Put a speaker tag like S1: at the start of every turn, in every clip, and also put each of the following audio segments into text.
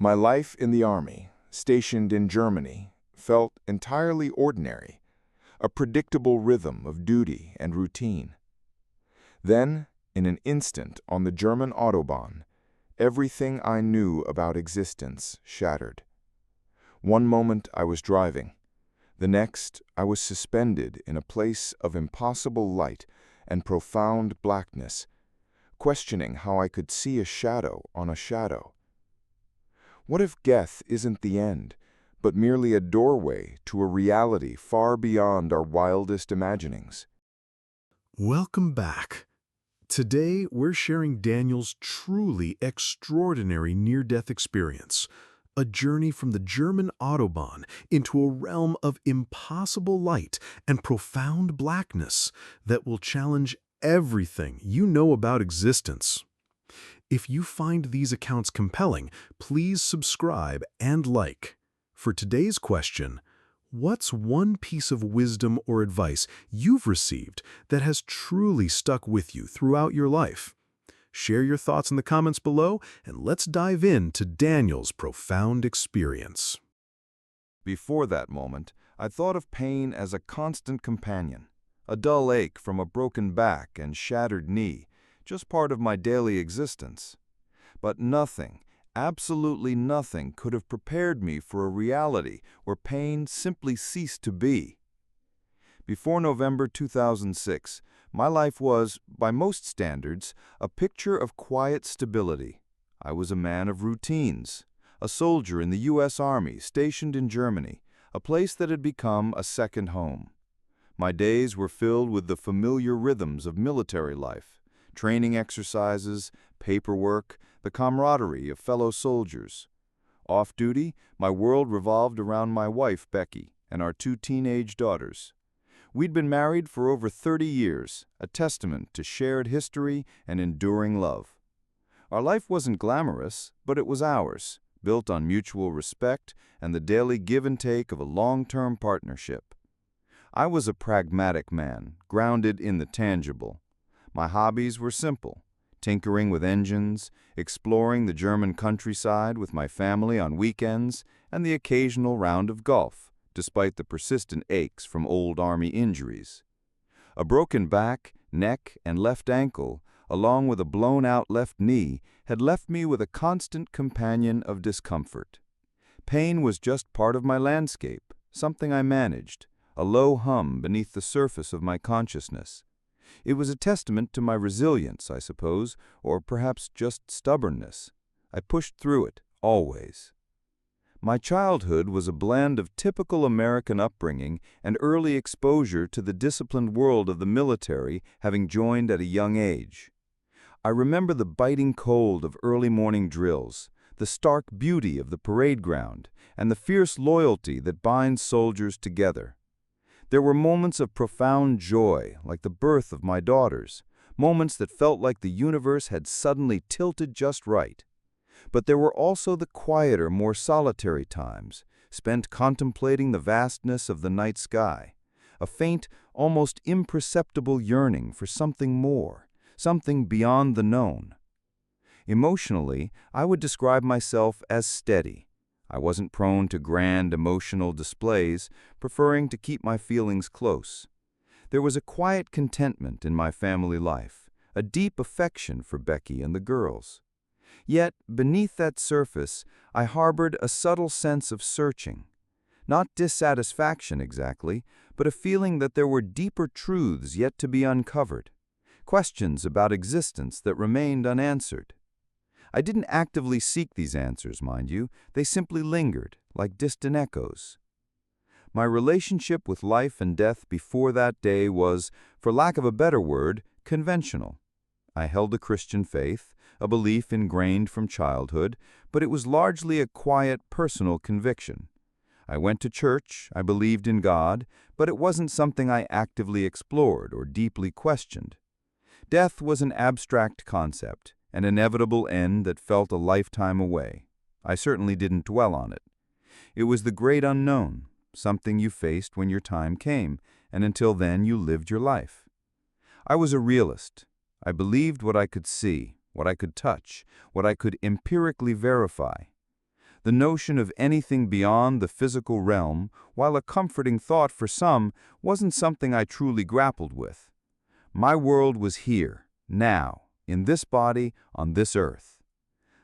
S1: My life in the army, stationed in Germany, felt entirely ordinary, a predictable rhythm of duty and routine. Then, in an instant on the German Autobahn, everything I knew about existence shattered. One moment I was driving. The next, I was suspended in a place of impossible light and profound blackness, questioning how I could see a shadow on a shadow. What if death isn't the end, but merely a doorway to a reality far beyond our wildest imaginings?
S2: Welcome back. Today, we're sharing Daniel's truly extraordinary near-death experience, a journey from the German Autobahn into a realm of impossible light and profound blackness that will challenge everything you know about existence. If you find these accounts compelling, please subscribe and like. For today's question, what's one piece of wisdom or advice you've received that has truly stuck with you throughout your life? Share your thoughts in the comments below, and let's dive into Daniel's profound experience.
S3: Before that moment, I thought of pain as a constant companion, a dull ache from a broken back and shattered knee, just part of my daily existence. But nothing, absolutely nothing, could have prepared me for a reality where pain simply ceased to be. Before November 2006, my life was, by most standards, a picture of quiet stability. I was a man of routines, a soldier in the U.S. Army stationed in Germany, a place that had become a second home. My days were filled with the familiar rhythms of military life, training exercises, paperwork, the camaraderie of fellow soldiers. Off-duty, my world revolved around my wife, Becky, and our 2 teenage daughters. We'd been married for over 30 years, a testament to shared history and enduring love. Our life wasn't glamorous, but it was ours, built on mutual respect and the daily give and take of a long-term partnership. I was a pragmatic man, grounded in the tangible. My hobbies were simple: tinkering with engines, exploring the German countryside with my family on weekends, and the occasional round of golf, despite the persistent aches from old Army injuries. A broken back, neck, and left ankle, along with a blown-out left knee, had left me with a constant companion of discomfort. Pain was just part of my landscape, something I managed, a low hum beneath the surface of my consciousness. It was a testament to my resilience, I suppose, or perhaps just stubbornness. I pushed through it, always. My childhood was a blend of typical American upbringing and early exposure to the disciplined world of the military, having joined at a young age. I remember the biting cold of early morning drills, the stark beauty of the parade ground, and the fierce loyalty that binds soldiers together. There were moments of profound joy, like the birth of my daughters, moments that felt like the universe had suddenly tilted just right. But there were also the quieter, more solitary times, spent contemplating the vastness of the night sky, a faint, almost imperceptible yearning for something more, something beyond the known. Emotionally, I would describe myself as steady. I wasn't prone to grand emotional displays, preferring to keep my feelings close. There was a quiet contentment in my family life, a deep affection for Becky and the girls. Yet, beneath that surface, I harbored a subtle sense of searching. Not dissatisfaction exactly, but a feeling that there were deeper truths yet to be uncovered, questions about existence that remained unanswered. I didn't actively seek these answers, mind you. They simply lingered, like distant echoes. My relationship with life and death before that day was, for lack of a better word, conventional. I held a Christian faith, a belief ingrained from childhood, but it was largely a quiet, personal conviction. I went to church, I believed in God, but it wasn't something I actively explored or deeply questioned. Death was an abstract concept, an inevitable end that felt a lifetime away. I certainly didn't dwell on it. It was the great unknown, something you faced when your time came, and until then you lived your life. I was a realist. I believed what I could see, what I could touch, what I could empirically verify. The notion of anything beyond the physical realm, while a comforting thought for some, wasn't something I truly grappled with. My world was here, now, in this body, on this earth.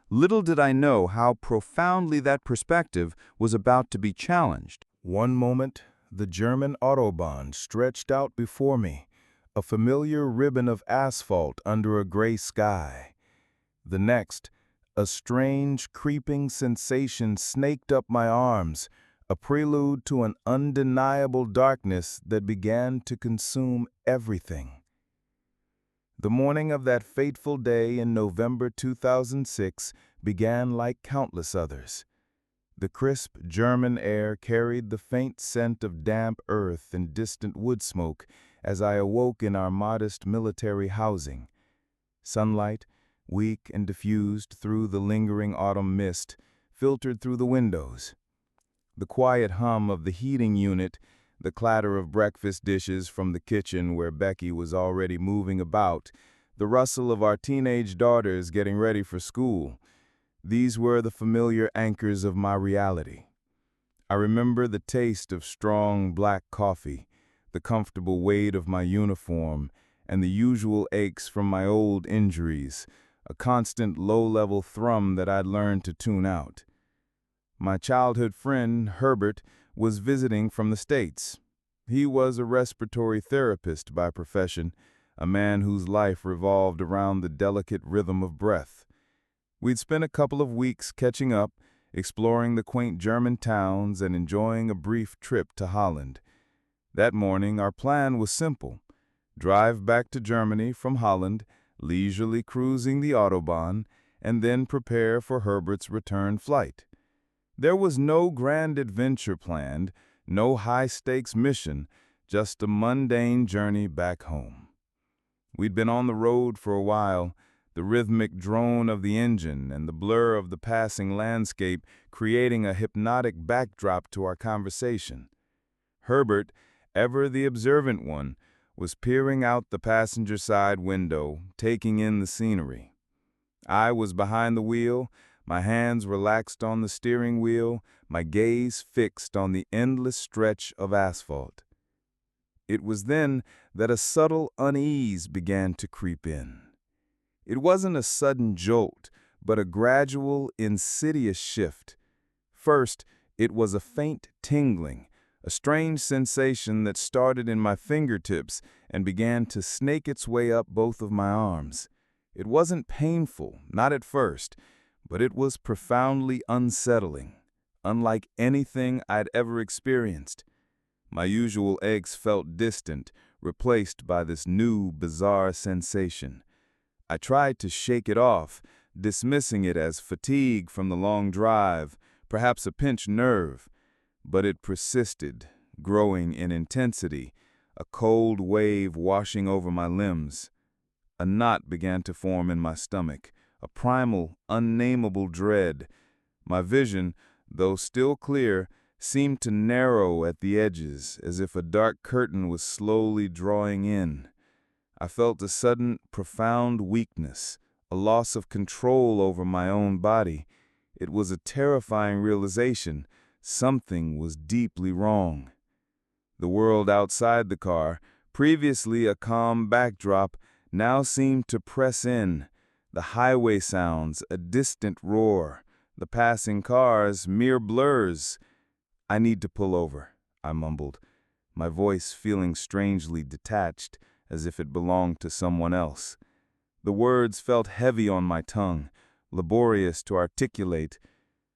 S3: Little did I know how profoundly that perspective was about to be challenged.
S4: One moment, the German Autobahn stretched out before me, a familiar ribbon of asphalt under a gray sky. The next, a strange, creeping sensation snaked up my arms, a prelude to an undeniable darkness that began to consume everything. The morning of that fateful day in November 2006 began like countless others. The crisp German air carried the faint scent of damp earth and distant wood smoke as I awoke in our modest military housing. Sunlight, weak and diffused through the lingering autumn mist, filtered through the windows. The quiet hum of the heating unit, the clatter of breakfast dishes from the kitchen where Becky was already moving about, the rustle of our teenage daughters getting ready for school. These were the familiar anchors of my reality. I remember the taste of strong black coffee, the comfortable weight of my uniform, and the usual aches from my old injuries, a constant low-level thrum that I'd learned to tune out. My childhood friend, Herbert, was visiting from the States. He was a respiratory therapist by profession, a man whose life revolved around the delicate rhythm of breath. We'd spent a couple of weeks catching up, exploring the quaint German towns and enjoying a brief trip to Holland. That morning, our plan was simple: drive back to Germany from Holland, leisurely cruising the Autobahn, and then prepare for Herbert's return flight. There was no grand adventure planned, no high-stakes mission, just a mundane journey back home. We'd been on the road for a while, the rhythmic drone of the engine and the blur of the passing landscape creating a hypnotic backdrop to our conversation. Herbert, ever the observant one, was peering out the passenger side window, taking in the scenery. I was behind the wheel, my hands relaxed on the steering wheel, my gaze fixed on the endless stretch of asphalt. It was then that a subtle unease began to creep in. It wasn't a sudden jolt, but a gradual, insidious shift. First, it was a faint tingling, a strange sensation that started in my fingertips and began to snake its way up both of my arms. It wasn't painful, not at first, but it was profoundly unsettling, unlike anything I'd ever experienced. My usual aches felt distant, replaced by this new, bizarre sensation. I tried to shake it off, dismissing it as fatigue from the long drive, perhaps a pinched nerve, but it persisted, growing in intensity, a cold wave washing over my limbs. A knot began to form in my stomach, a primal, unnameable dread. My vision, though still clear, seemed to narrow at the edges, as if a dark curtain was slowly drawing in. I felt a sudden, profound weakness, a loss of control over my own body. It was a terrifying realization. Something was deeply wrong. The world outside the car, previously a calm backdrop, now seemed to press in. The highway sounds, a distant roar. The passing cars, mere blurs. "I need to pull over," I mumbled, my voice feeling strangely detached, as if it belonged to someone else. The words felt heavy on my tongue, laborious to articulate.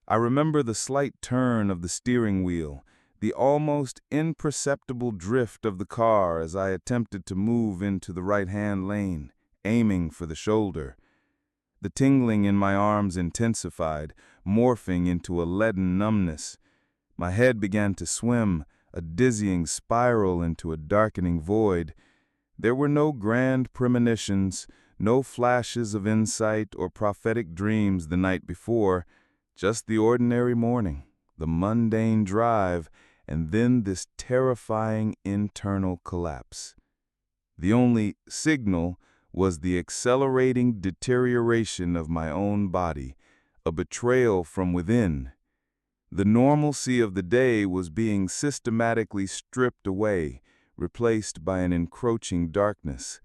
S4: I remember the slight turn of the steering wheel, the almost imperceptible drift of the car as I attempted to move into the right-hand lane, aiming for the shoulder. The tingling in my arms intensified, morphing into a leaden numbness. My head began to swim, a dizzying spiral into a darkening void. There were no grand premonitions, no flashes of insight or prophetic dreams the night before, just the ordinary morning, the mundane drive, and then this terrifying internal collapse. The only signal was the accelerating deterioration of my own body, a betrayal from within.
S3: The normalcy of the day was being systematically stripped away, replaced by an encroaching darkness.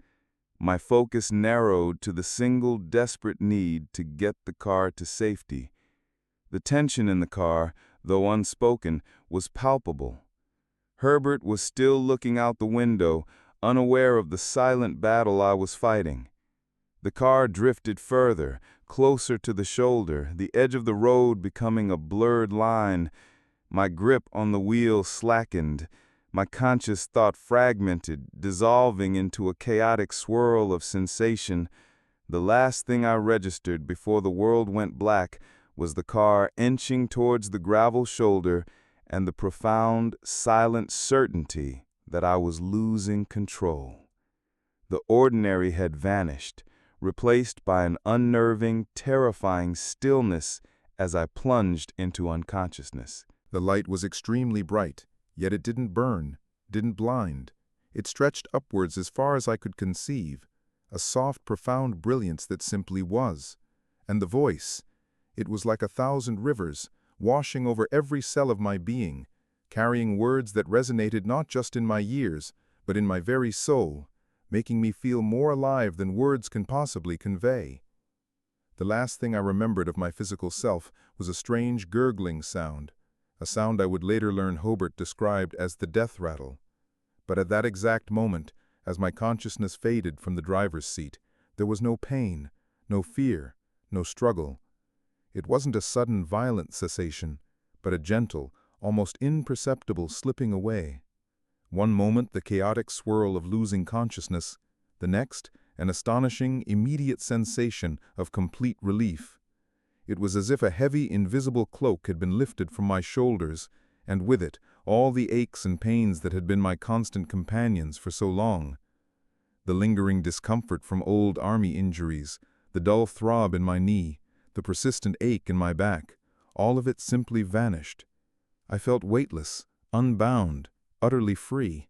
S3: My focus narrowed to the single desperate need to get the car to safety. The tension in the car, though unspoken, was palpable. Herbert was still looking out the window, unaware of the silent battle I was fighting. The car drifted further, closer to the shoulder, the edge of the road becoming a blurred line. My grip on the wheel slackened, my conscious thought fragmented, dissolving into a chaotic swirl of sensation. The last thing I registered before the world went black was the car inching towards the gravel shoulder and the profound, silent certainty that I was losing control. The ordinary had vanished, replaced by an unnerving, terrifying stillness as I plunged into unconsciousness.
S1: The light was extremely bright, yet it didn't burn, didn't blind. It stretched upwards as far as I could conceive, a soft, profound brilliance that simply was. And the voice, it was like 1,000 rivers, washing over every cell of my being, carrying words that resonated not just in my ears, but in my very soul, making me feel more alive than words can possibly convey. The last thing I remembered of my physical self was a strange gurgling sound, a sound I would later learn Hobart described as the death rattle. But at that exact moment, as my consciousness faded from the driver's seat, there was no pain, no fear, no struggle. It wasn't a sudden violent cessation, but a gentle, almost imperceptible slipping away. One moment the chaotic swirl of losing consciousness, the next an astonishing, immediate sensation of complete relief. It was as if a heavy, invisible cloak had been lifted from my shoulders, and with it all the aches and pains that had been my constant companions for so long. The lingering discomfort from old army injuries, the dull throb in my knee, the persistent ache in my back, all of it simply vanished. I felt weightless, unbound, utterly free.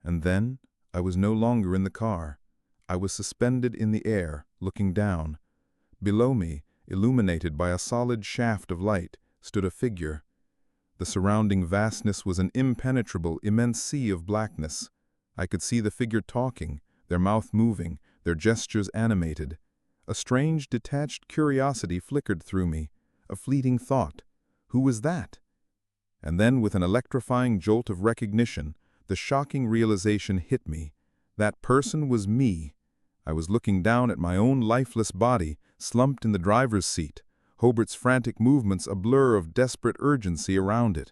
S1: And then I was no longer in the car. I was suspended in the air, looking down. Below me, illuminated by a solid shaft of light, stood a figure. The surrounding vastness was an impenetrable, immense sea of blackness. I could see the figure talking, their mouth moving, their gestures animated. A strange, detached curiosity flickered through me, a fleeting thought. Who was that? And then, with an electrifying jolt of recognition, the shocking realization hit me. That person was me. I was looking down at my own lifeless body, slumped in the driver's seat, Hobart's frantic movements a blur of desperate urgency around it.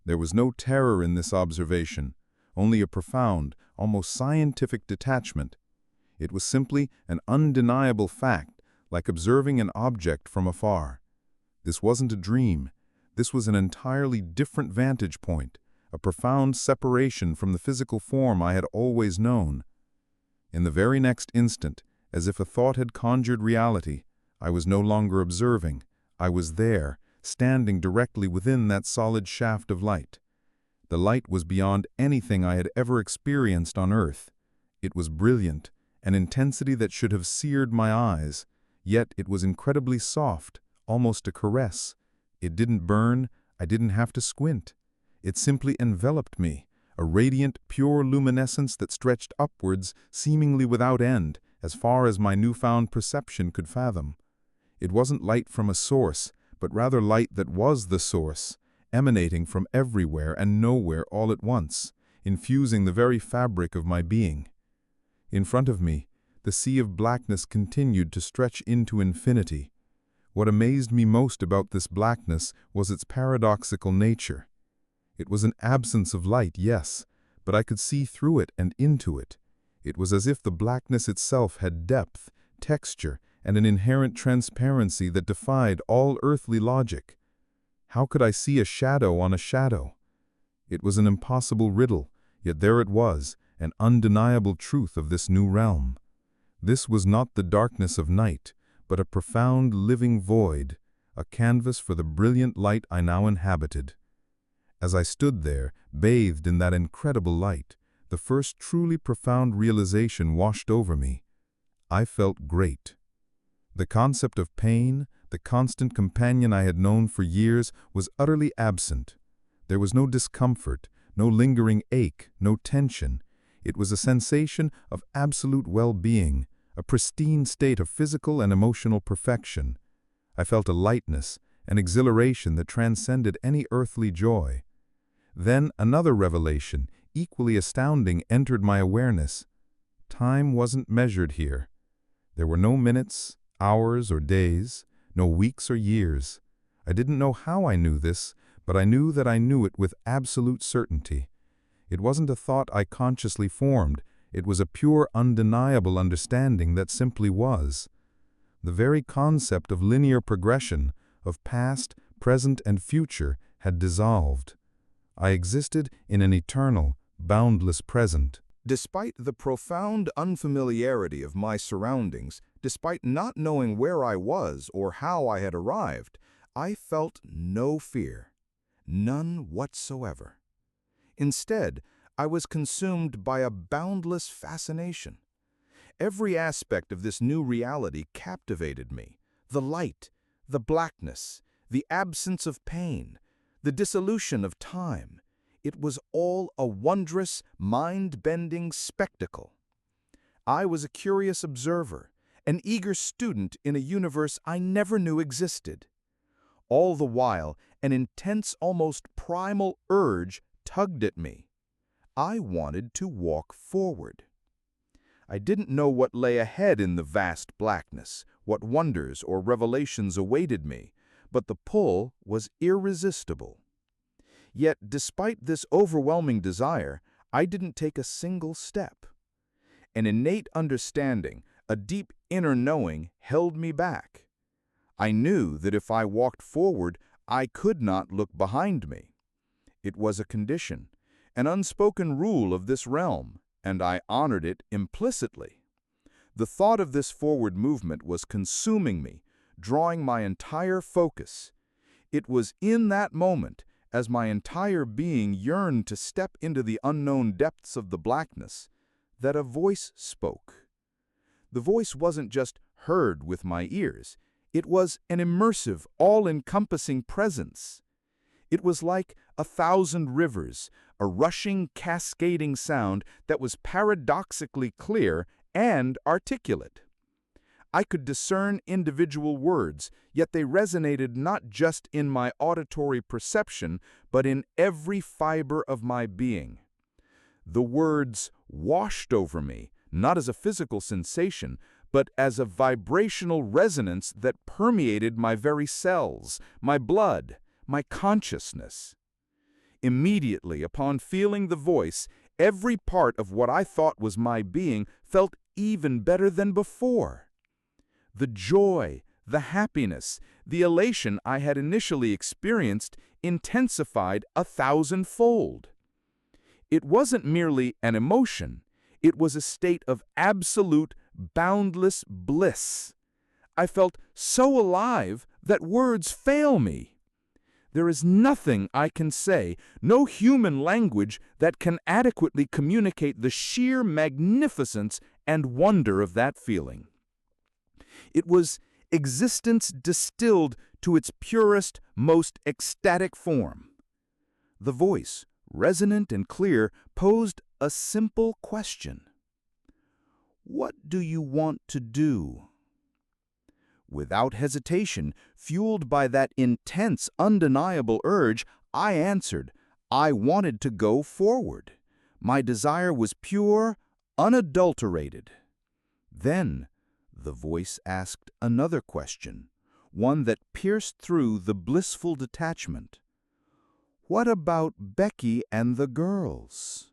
S1: There was no terror in this observation, only a profound, almost scientific detachment. It was simply an undeniable fact, like observing an object from afar. This wasn't a dream. This was an entirely different vantage point, a profound separation from the physical form I had always known. In the very next instant, as if a thought had conjured reality, I was no longer observing. I was there, standing directly within that solid shaft of light. The light was beyond anything I had ever experienced on earth. It was brilliant, an intensity that should have seared my eyes, yet it was incredibly soft, almost a caress. It didn't burn, I didn't have to squint. It simply enveloped me, a radiant, pure luminescence that stretched upwards, seemingly without end, as far as my newfound perception could fathom. It wasn't light from a source, but rather light that was the source, emanating from everywhere and nowhere all at once, infusing the very fabric of my being. In front of me, the sea of blackness continued to stretch into infinity. What amazed me most about this blackness was its paradoxical nature. It was an absence of light, yes, but I could see through it and into it. It was as if the blackness itself had depth, texture, and an inherent transparency that defied all earthly logic. How could I see a shadow on a shadow? It was an impossible riddle, yet there it was, an undeniable truth of this new realm. This was not the darkness of night, but a profound living void, a canvas for the brilliant light I now inhabited. As I stood there, bathed in that incredible light, the first truly profound realization washed over me. I felt great. The concept of pain,
S3: The constant companion I had known for years was utterly absent. There was no discomfort, no lingering ache, no tension. It was a sensation of absolute well-being, a pristine state of physical and emotional perfection. I felt a lightness, an exhilaration that transcended any earthly joy. Then another revelation, equally astounding, entered my awareness. Time wasn't measured here. There were no minutes, hours, or days, no weeks or years. I didn't know how I knew this, but I knew that I knew it with absolute certainty. It wasn't a thought I consciously formed. It was a pure, undeniable understanding that simply was. The very concept of linear progression, of past, present, and future, had dissolved. I existed in an eternal, boundless present.
S1: Despite the profound unfamiliarity of my surroundings, despite not knowing where I was or how I had arrived, I felt no fear, none whatsoever. Instead, I was consumed by a boundless fascination. Every aspect of this new reality captivated me. The light, the blackness, the absence of pain, the dissolution of time. It was all a wondrous, mind-bending spectacle. I was a curious observer, an eager student in a universe I never knew existed. All the while, an intense, almost primal urge tugged at me. I wanted to walk forward. I didn't know what lay ahead in the vast blackness, what wonders or revelations awaited me, but the pull was irresistible. Yet, despite this overwhelming desire, I didn't take a single step. An innate understanding, a deep inner knowing, held me back. I knew that if I walked forward, I could not look behind me. It was a condition, an unspoken rule of this realm, and I honored it implicitly. The thought of this forward movement was consuming me, drawing my entire focus. It was in that moment, as my entire being yearned to step into the unknown depths of the blackness, that a voice spoke. The voice wasn't just heard with my ears. It was an immersive, all-encompassing presence. It was like 1,000 rivers, a rushing, cascading sound that was paradoxically clear and articulate. I could discern individual words, yet they resonated not just in my auditory perception, but in every fiber of my being. The words washed over me, not as a physical sensation, but as a vibrational resonance that permeated my very cells, my blood, my consciousness. Immediately upon feeling the voice, every part of what I thought was my being felt even better than before. The joy, the happiness, the elation I had initially experienced intensified 1,000-fold. It wasn't merely an emotion, it was a state of absolute, boundless bliss. I felt so alive that words fail me. There is nothing I can say, no human language that can adequately communicate the sheer magnificence and wonder of that feeling. It was existence distilled to its purest, most ecstatic form. The voice, resonant and clear, posed a simple question. What do you want to do? Without hesitation, fueled by that intense, undeniable urge, I answered, I wanted to go forward. My desire was pure, unadulterated. Then, the voice asked another question, one that pierced through the blissful detachment. What about Becky and the girls?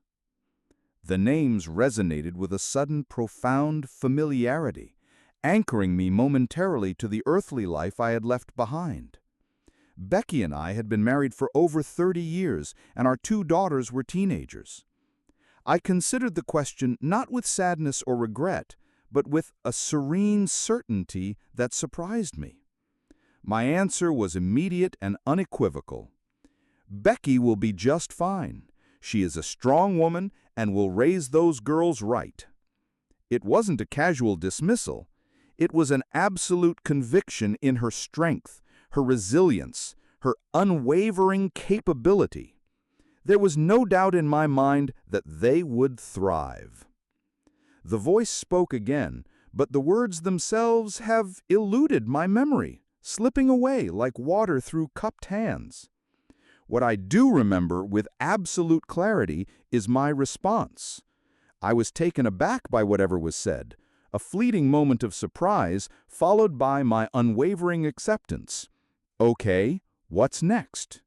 S1: The names resonated with a sudden profound familiarity, anchoring me momentarily to the earthly life I had left behind. Becky and I had been married for over 30 years, and our 2 daughters were teenagers. I considered the question not with sadness or regret, but with a serene certainty that surprised me. My answer was immediate and unequivocal. Becky will be just fine. She is a strong woman and will raise those girls right. It wasn't a casual dismissal.
S3: It was an absolute conviction in her strength, her resilience, her unwavering capability. There was no doubt in my mind that they would thrive. The voice spoke again, but the words themselves have eluded my memory, slipping away like water through cupped hands. What I do remember with absolute clarity is my response. I was taken aback by whatever was said, a fleeting moment of surprise followed by my unwavering acceptance. Okay, what's next?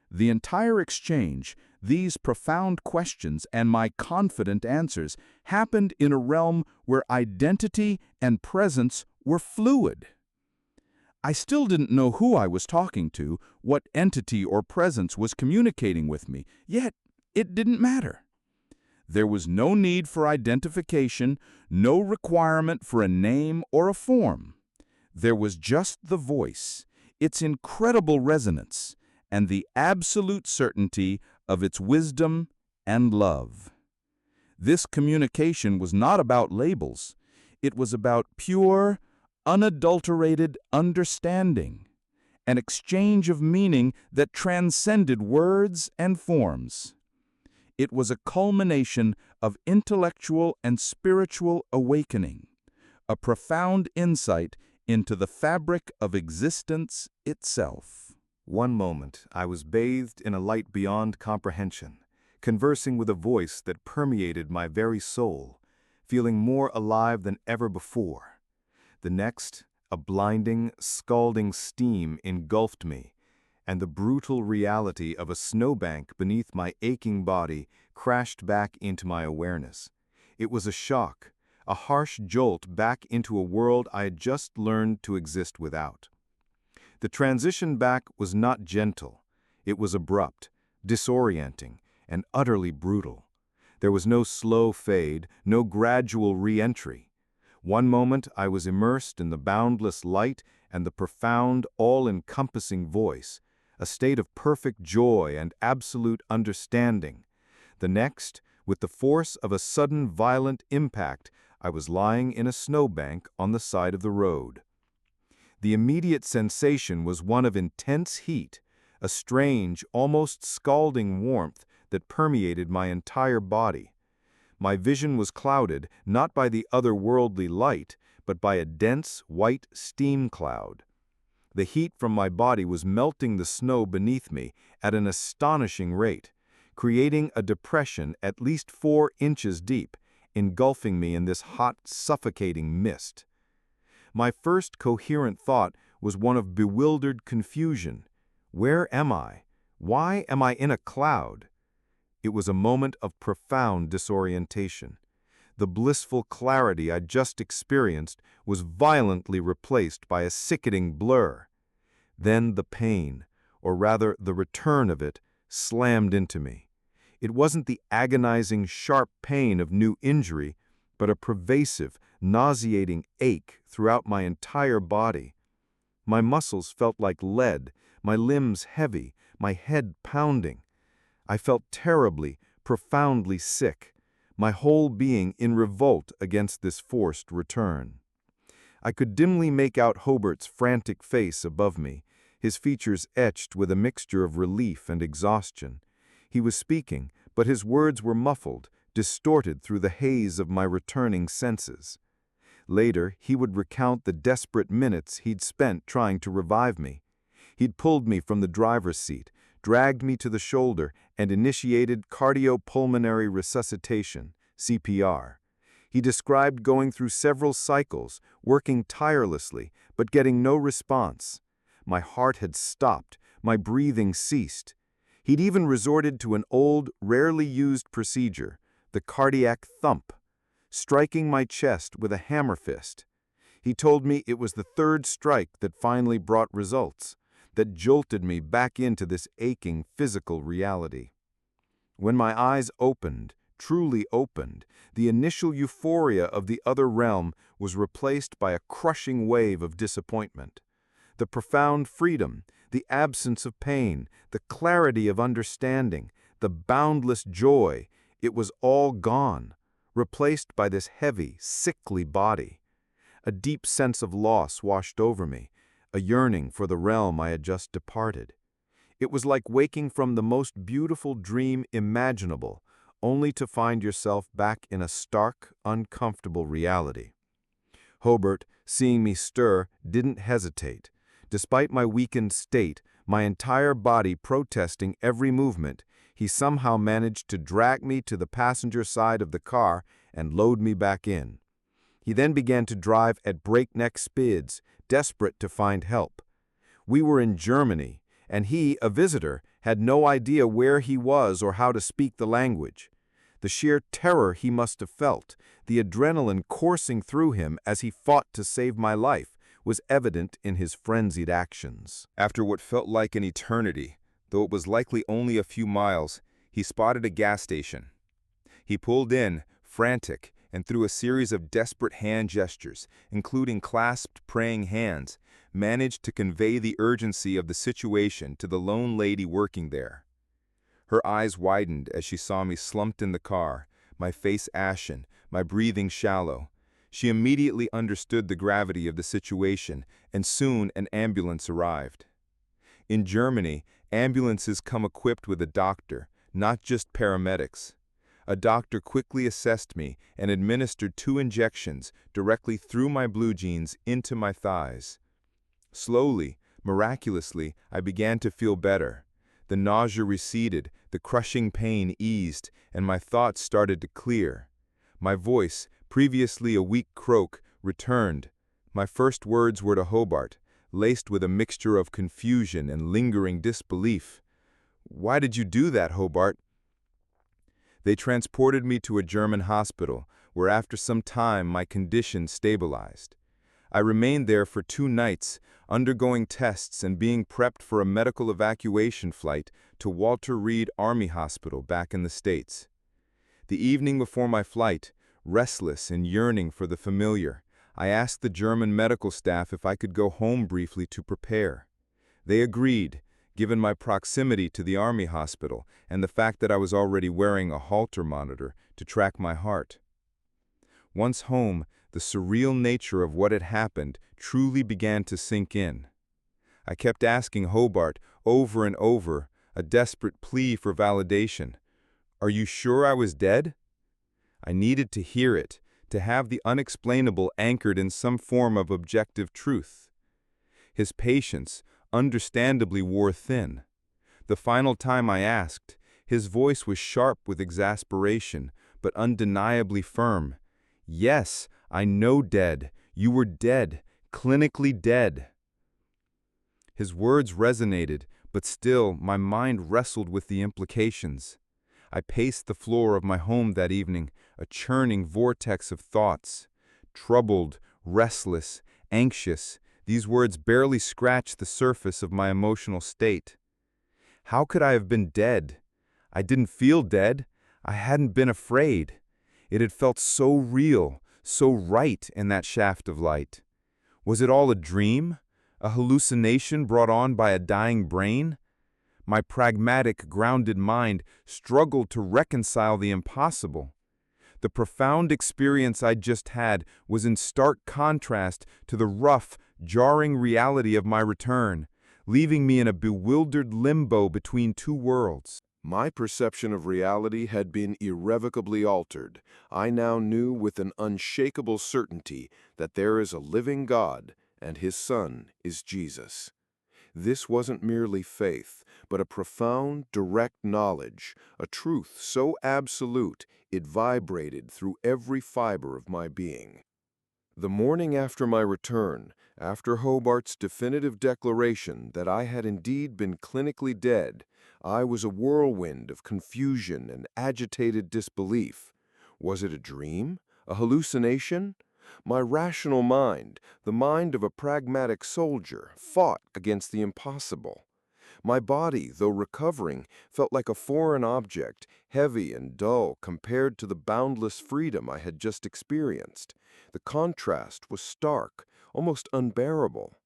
S3: The entire exchange, these profound questions and my confident answers, happened in a realm where identity and presence were fluid. I still didn't know who I was talking to, what entity or presence was communicating with me, yet it didn't matter. There was no need for identification, no requirement for a name or a form. There was just the voice, its incredible resonance, and the absolute certainty of its wisdom and love. This communication was not about labels. It was about pure, unadulterated understanding, an exchange of meaning that transcended words and forms. It was a culmination of intellectual and spiritual awakening, a profound insight into the fabric of existence itself.
S4: One moment, I was bathed in a light beyond comprehension, conversing with a voice that permeated my very soul, feeling more alive than ever before. The next, a blinding, scalding steam engulfed me, and the brutal reality of a snowbank beneath my aching body crashed back into my awareness. It was a shock, a harsh jolt back into a world I had just learned to exist without. The transition back was not gentle. It was abrupt, disorienting, and utterly brutal. There was no slow fade, no gradual re-entry. One moment I was immersed in the boundless light and the profound, all-encompassing voice, a state of perfect joy and absolute understanding. The next, with the force of a sudden violent impact, I was lying in a snowbank on the side of the road. The immediate sensation was one of intense heat, a strange, almost scalding warmth that permeated my entire body. My vision was clouded not by the otherworldly light, but by a dense, white steam cloud. The heat from my body was melting the snow beneath me at an astonishing rate, creating a depression at least 4 inches deep, engulfing me in this hot, suffocating mist. My first coherent thought was one of bewildered confusion. Where am I? Why am I in a cloud? It was a moment of profound disorientation. The blissful clarity I'd just experienced was violently replaced by a sickening blur. Then the pain, or rather the return of it, slammed into me. It wasn't the agonizing, sharp pain of new injury, but a pervasive, nauseating ache throughout my entire body. My muscles felt like lead, my limbs heavy, my head pounding. I felt terribly, profoundly sick, my whole being in revolt against this forced return. I could dimly make out Hobart's frantic face above me, his features etched with a mixture of relief and exhaustion. He was speaking, but his words were muffled, distorted through the haze of my returning senses. Later, he would recount the desperate minutes he'd spent trying to revive me. He'd pulled me from the driver's seat, dragged me to the shoulder, and initiated cardiopulmonary resuscitation, CPR. He described going through several cycles, working tirelessly, but getting no response. My heart had stopped, my breathing ceased. He'd even resorted to an old, rarely used procedure, the cardiac thump, striking my chest with a hammer fist. He told me it was the third strike that finally brought results, that jolted me back into this aching physical reality. When my eyes opened, truly opened, the initial euphoria of the other realm was replaced by a crushing wave of disappointment. The profound freedom, the absence of pain, the clarity of understanding, the boundless joy, it was all gone, replaced by this heavy, sickly body.
S3: A deep sense of loss washed over me, a yearning for the realm I had just departed. It was like waking from the most beautiful dream imaginable, only to find yourself back in a stark, uncomfortable reality. Hobart, seeing me stir, didn't hesitate. Despite my weakened state, my entire body protesting every movement, he somehow managed to drag me to the passenger side of the car and load me back in. He then began to drive at breakneck speeds, desperate to find help. We were in Germany, and he, a visitor, had no idea where he was or how to speak the language. The sheer terror he must have felt, the adrenaline coursing through him as he fought to save my life, was evident in his frenzied actions.
S1: After what felt like an eternity, though it was likely only a few miles, he spotted a gas station. He pulled in, frantic, and through a series of desperate hand gestures, including clasped praying hands, managed to convey the urgency of the situation to the lone lady working there. Her eyes widened as she saw me slumped in the car, my face ashen, my breathing shallow. She immediately understood the gravity of the situation, and soon an ambulance arrived. In Germany, ambulances come equipped with a doctor, not just paramedics. A doctor quickly assessed me and administered 2 injections directly through my blue jeans into my thighs. Slowly, miraculously, I began to feel better. The nausea receded, the crushing pain eased, and my thoughts started to clear. My voice, previously a weak croak, returned. My first words were to Hobart, laced with a mixture of confusion and lingering disbelief. "Why did you do that, Hobart?" They transported me to a German hospital, where after some time my condition stabilized. I remained there for 2 nights, undergoing tests and being prepped for a medical evacuation flight to Walter Reed Army Hospital back in the States. The evening before my flight, restless and yearning for the familiar, I asked the German medical staff if I could go home briefly to prepare. They agreed, given my proximity to the Army hospital and the fact that I was already wearing a Holter monitor to track my heart. Once home, the surreal nature of what had happened truly began to sink in. I kept asking Hobart over and over, a desperate plea for validation. "Are you sure I was dead?" I needed to hear it, to have the unexplainable anchored in some form of objective truth. His patience, understandably, wore thin. The final time I asked, his voice was sharp with exasperation, but undeniably firm. "Yes, I know dead. You were dead, clinically dead." His words resonated, but still my mind wrestled with the implications. I paced the floor of my home that evening, a churning vortex of thoughts. Troubled, restless, anxious, these words barely scratched the surface of my emotional state. How could I have been dead? I didn't feel dead. I hadn't been afraid. It had felt so real, so right in that shaft of light. Was it all a dream? A hallucination brought on by a dying brain? My pragmatic, grounded mind struggled to reconcile the impossible. The profound experience I'd just had was in stark contrast to the rough, jarring reality of my return, leaving me in a bewildered limbo between 2 worlds.
S5: My perception of reality had been irrevocably altered. I now knew with an unshakable certainty that there is a living God, and His Son is Jesus. This wasn't merely faith, but a profound, direct knowledge, a truth so absolute it vibrated through every fiber of my being. The morning after my return, after Hobart's definitive declaration that I had indeed been clinically dead, I was a whirlwind of confusion and agitated disbelief. Was it a dream? A hallucination? My rational mind, the mind of a pragmatic soldier, fought against the impossible. My body, though recovering, felt like a foreign object, heavy and dull compared to the boundless freedom I had just experienced. The contrast was stark, almost unbearable.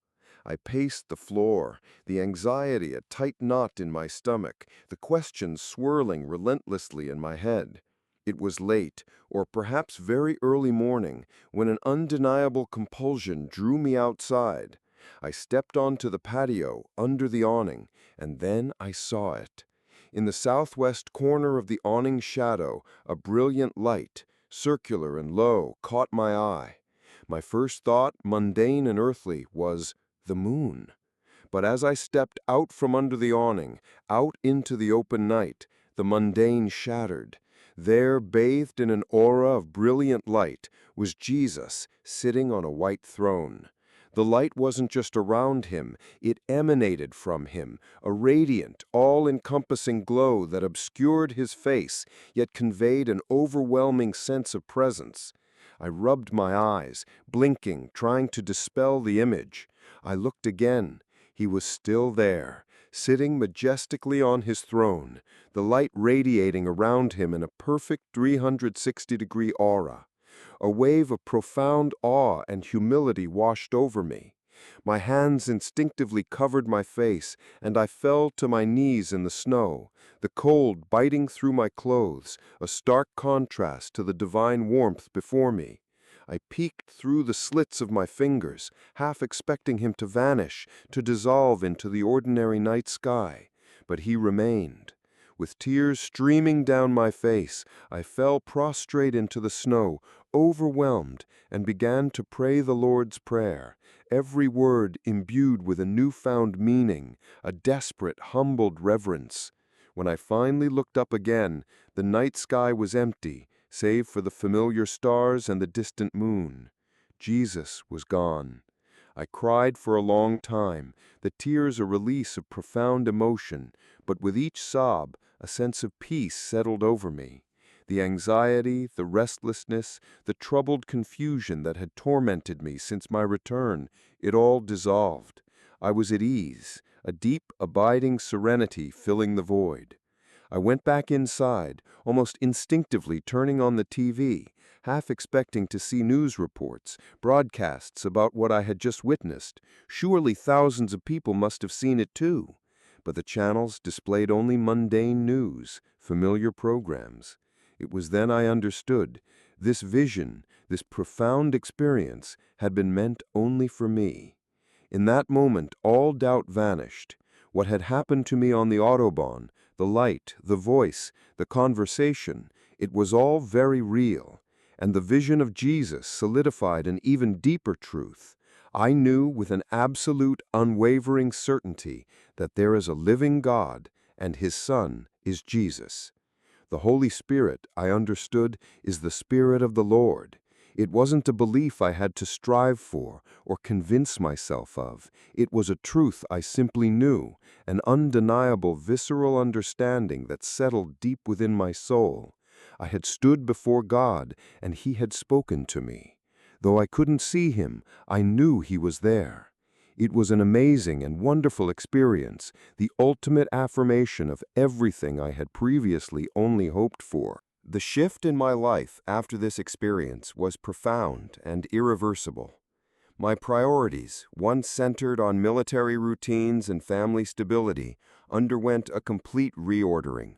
S5: I paced the floor, the anxiety a tight knot in my stomach, the questions swirling relentlessly in my head. It was late, or perhaps very early morning, when an undeniable compulsion drew me outside. I stepped onto the patio, under the awning, and then I saw it. In the southwest corner of the awning's shadow, a brilliant light, circular and low, caught my eye. My first thought, mundane and earthly, was the moon. But as I stepped out from under the awning, out into the open night, the mundane shattered. There, bathed in an aura of brilliant light, was Jesus sitting on a white throne. The light wasn't just around him, it emanated from him, a radiant, all-encompassing glow that obscured his face, yet conveyed an overwhelming sense of presence. I rubbed my eyes, blinking, trying to dispel the image. I looked again. He was still there, sitting majestically on his throne, the light radiating around him in a perfect 360-degree aura. A wave of profound awe and humility washed over me. My hands instinctively covered my face, and I fell to my knees in the snow, the cold biting through my clothes, a stark contrast to the divine warmth before me. I peeked through the slits of my fingers, half expecting him to vanish, to dissolve into the ordinary night sky. But he remained. With tears streaming down my face, I fell prostrate into the snow, overwhelmed, and began to pray the Lord's Prayer, every word imbued with a newfound meaning, a desperate, humbled reverence. When I finally looked up again, the night sky was empty, save for the familiar stars and the distant moon. Jesus was gone. I cried for a long time, the tears a release of profound emotion, but with each sob, a sense of peace settled over me. The anxiety, the restlessness, the troubled confusion that had tormented me since my return, it all dissolved. I was at ease, a deep, abiding serenity filling the void. I went back inside, almost instinctively turning on the TV, half expecting to see news reports, broadcasts about what I had just witnessed. Surely thousands of people must have seen it too. But the channels displayed only mundane news, familiar programs. It was then I understood. This vision, this profound experience, had been meant only for me. In that moment, all doubt vanished. What had happened to me on the Autobahn, the light, the voice, the conversation, it was all very real. And the vision of Jesus solidified an even deeper truth. I knew with an absolute, unwavering certainty that there is a living God, and his Son is Jesus. The Holy Spirit, I understood, is the Spirit of the Lord. It wasn't a belief I had to strive for or convince myself of. It was a truth I simply knew, an undeniable visceral understanding that settled deep within my soul. I had stood before God, and he had spoken to me. Though I couldn't see him, I knew he was there. It was an amazing and wonderful experience, the ultimate affirmation of everything I had previously only hoped for. The shift in my life after this experience was profound and irreversible. My priorities, once centered on military routines and family stability, underwent a complete reordering.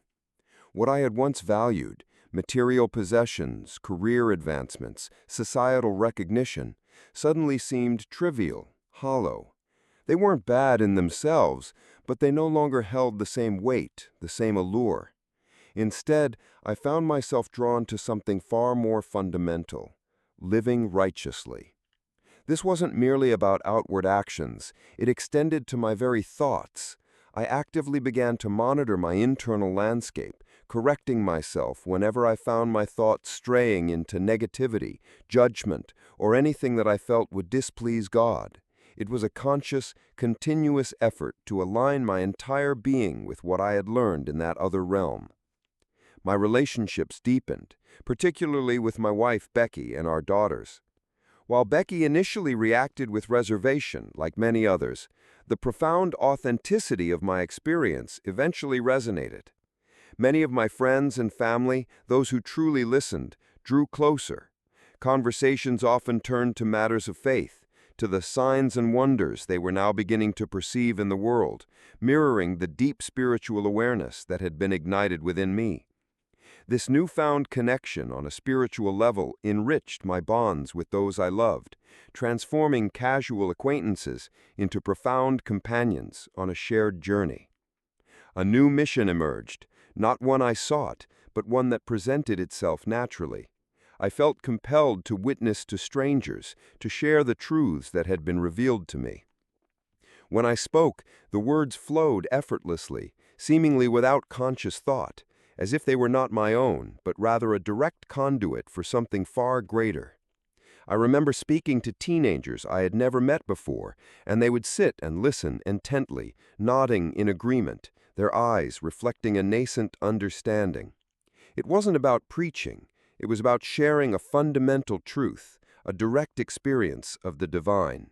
S5: What I had once valued, material possessions, career advancements, societal recognition, suddenly seemed trivial, hollow. They weren't bad in themselves, but they no longer held the same weight, the same allure. Instead, I found myself drawn to something far more fundamental: living righteously. This wasn't merely about outward actions, it extended to my very thoughts. I actively began to monitor my internal landscape, correcting myself whenever I found my thoughts straying into negativity, judgment, or anything that I felt would displease God. It was a conscious, continuous effort to align my entire being with what I had learned in that other realm. My relationships deepened, particularly with my wife Becky and our daughters. While Becky initially reacted with reservation, like many others, the profound authenticity of my experience eventually resonated. Many of my friends and family, those who truly listened, drew closer. Conversations often turned to matters of faith, to the signs and wonders they were now beginning to perceive in the world, mirroring the deep spiritual awareness that had been ignited within me. This newfound connection on a spiritual level enriched my bonds with those I loved, transforming casual acquaintances into profound companions on a shared journey. A new mission emerged, not one I sought, but one that presented itself naturally. I felt compelled to witness to strangers, to share the truths that had been revealed to me. When I spoke, the words flowed effortlessly, seemingly without conscious thought, as if they were not my own, but rather a direct conduit for something far greater. I remember speaking to teenagers I had never met before, and they would sit and listen intently, nodding in agreement, their eyes reflecting a nascent understanding. It wasn't about preaching, it was about sharing a fundamental truth, a direct experience of the divine.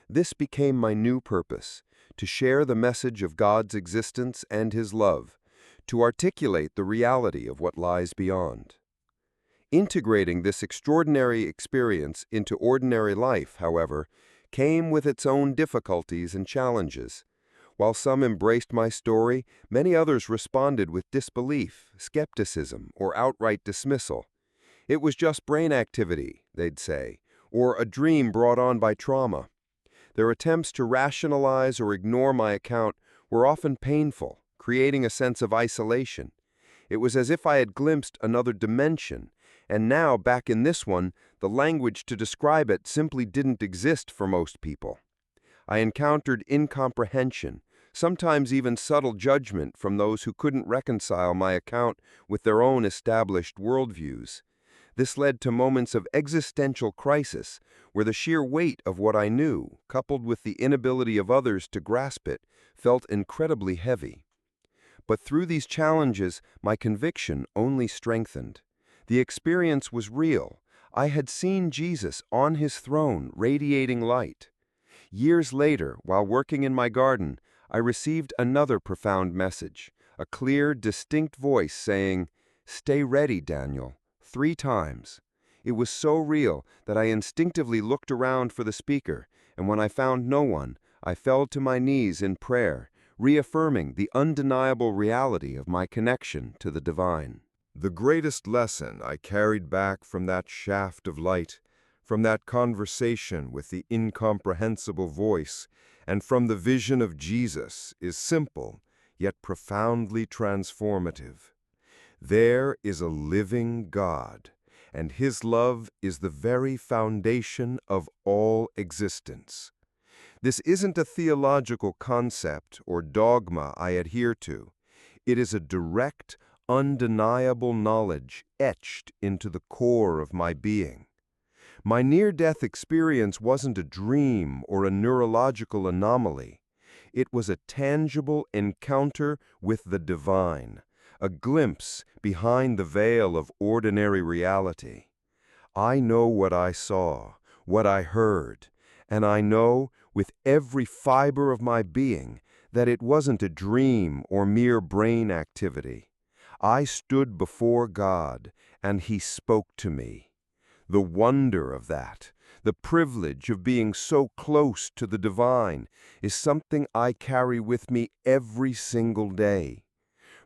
S5: This became my new purpose, to share the message of God's existence and His love, to articulate the reality of what lies beyond. Integrating this extraordinary experience into ordinary life, however, came with its own difficulties and challenges. While some embraced my story, many others responded with disbelief, skepticism, or outright dismissal. It was just brain activity, they'd say, or a dream brought on by trauma. Their attempts to rationalize or ignore my account were often painful, creating a sense of isolation. It was as if I had glimpsed another dimension, and now, back in this one, the language to describe it simply didn't exist for most people. I encountered incomprehension, sometimes even subtle judgment from those who couldn't reconcile my account with their own established worldviews. This led to moments of existential crisis, where the sheer weight of what I knew, coupled with the inability of others to grasp it, felt incredibly heavy. But through these challenges, my conviction only strengthened. The experience was real. I had seen Jesus on His throne, radiating light. Years later, while working in my garden, I received another profound message, a clear, distinct voice saying, "Stay ready, Daniel," 3 times. It was so real that I instinctively looked around for the speaker, and when I found no one, I fell to my knees in prayer, reaffirming the undeniable reality of my connection to the divine.
S1: The greatest lesson I carried back from that shaft of light, from that conversation with the incomprehensible voice, and from the vision of Jesus is simple, yet profoundly transformative. There is a living God, and His love is the very foundation of all existence. This isn't a theological concept or dogma I adhere to. It is a direct, undeniable knowledge etched into the core of my being. My near-death experience wasn't a dream or a neurological anomaly. It was a tangible encounter with the divine, a glimpse behind the veil of ordinary reality. I know what I saw, what I heard, and I know with every fiber of my being that it wasn't a dream or mere brain activity. I stood before God, and He spoke to me. The wonder of that, the privilege of being so close to the divine, is something I carry with me every single day.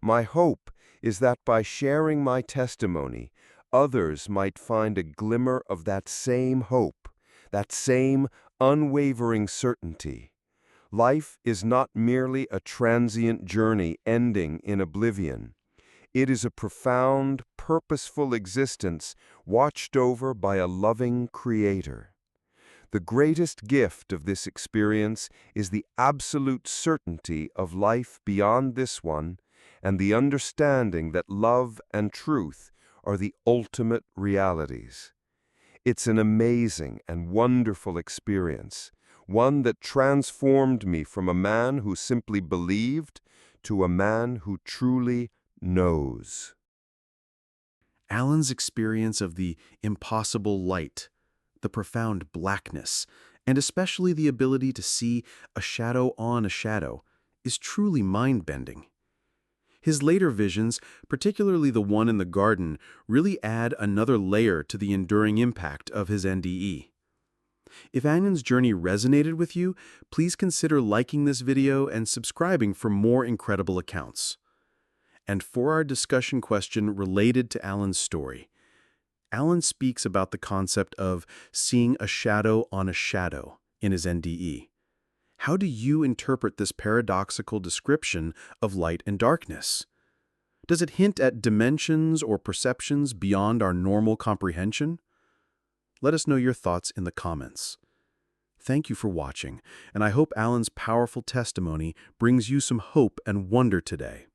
S1: My hope is that by sharing my testimony, others might find a glimmer of that same hope, that same unwavering certainty. Life is not merely a transient journey ending in oblivion. It is a profound, purposeful existence watched over by a loving Creator. The greatest gift of this experience is the absolute certainty of life beyond this one, and the understanding that love and truth are the ultimate realities. It's an amazing and wonderful experience, one that transformed me from a man who simply believed to a man who truly knows.
S2: Alan's experience of the impossible light, the profound blackness, and especially the ability to see a shadow on a shadow, is truly mind-bending. His later visions, particularly the one in the garden, really add another layer to the enduring impact of his NDE. If Alan's journey resonated with you, please consider liking this video and subscribing for more incredible accounts. And for our discussion question related to Alan's story, Alan speaks about the concept of seeing a shadow on a shadow in his NDE. How do you interpret this paradoxical description of light and darkness? Does it hint at dimensions or perceptions beyond our normal comprehension? Let us know your thoughts in the comments. Thank you for watching, and I hope Alan's powerful testimony brings you some hope and wonder today.